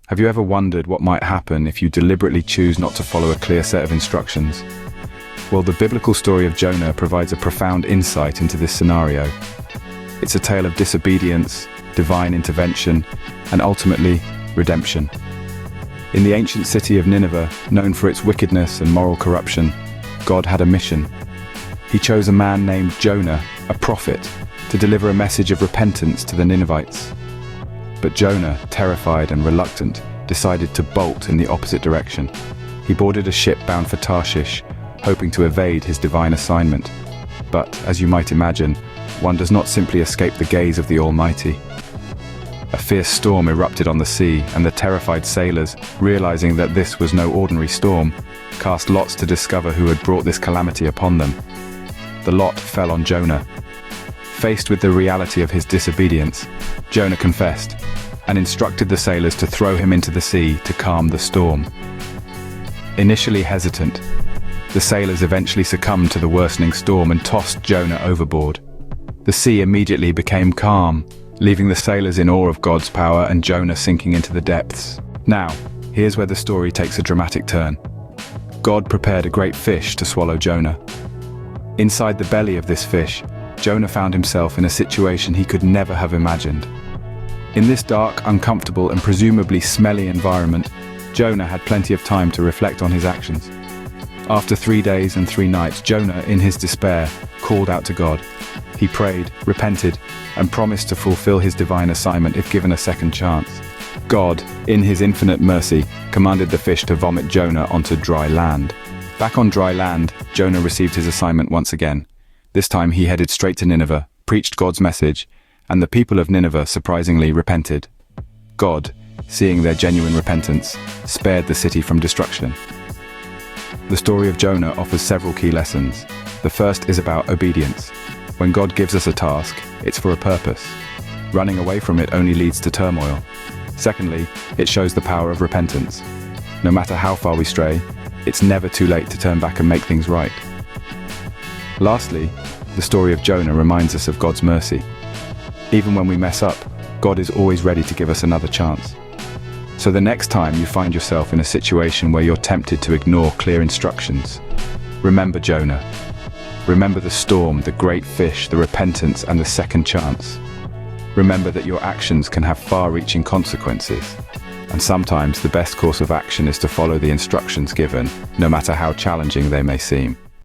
Have you ever wondered what might happen if you deliberately choose not to follow a clear set of instructions? Well, the biblical story of Jonah provides a profound insight into this scenario. It's a tale of disobedience, divine intervention, and ultimately, redemption. In the ancient city of Nineveh, known for its wickedness and moral corruption, God had a mission. He chose a man named Jonah, a prophet, to deliver a message of repentance to the Ninevites. But Jonah, terrified and reluctant, decided to bolt in the opposite direction. He boarded a ship bound for Tarshish, hoping to evade his divine assignment. But, as you might imagine, one does not simply escape the gaze of the Almighty. A fierce storm erupted on the sea, and the terrified sailors, realizing that this was no ordinary storm, cast lots to discover who had brought this calamity upon them. The lot fell on Jonah. Faced with the reality of his disobedience, Jonah confessed and instructed the sailors to throw him into the sea to calm the storm. Initially hesitant, the sailors eventually succumbed to the worsening storm and tossed Jonah overboard. The sea immediately became calm, leaving the sailors in awe of God's power and Jonah sinking into the depths. Now, here's where the story takes a dramatic turn. God prepared a great fish to swallow Jonah. Inside the belly of this fish, Jonah found himself in a situation he could never have imagined. In this dark, uncomfortable, and presumably smelly environment, Jonah had plenty of time to reflect on his actions. After 3 days and 3 nights, Jonah, in his despair, called out to God. He prayed, repented, and promised to fulfill his divine assignment if given a second chance. God, in his infinite mercy, commanded the fish to vomit Jonah onto dry land. Back on dry land, Jonah received his assignment once again. This time he headed straight to Nineveh, preached God's message, and the people of Nineveh surprisingly repented. God, seeing their genuine repentance, spared the city from destruction. The story of Jonah offers several key lessons. The first is about obedience. When God gives us a task, it's for a purpose. Running away from it only leads to turmoil. Secondly, it shows the power of repentance. No matter how far we stray, it's never too late to turn back and make things right. Lastly, the story of Jonah reminds us of God's mercy. Even when we mess up, God is always ready to give us another chance. So the next time you find yourself in a situation where you're tempted to ignore clear instructions, remember Jonah. Remember the storm, the great fish, the repentance, and the second chance. Remember that your actions can have far-reaching consequences. And sometimes the best course of action is to follow the instructions given, no matter how challenging they may seem.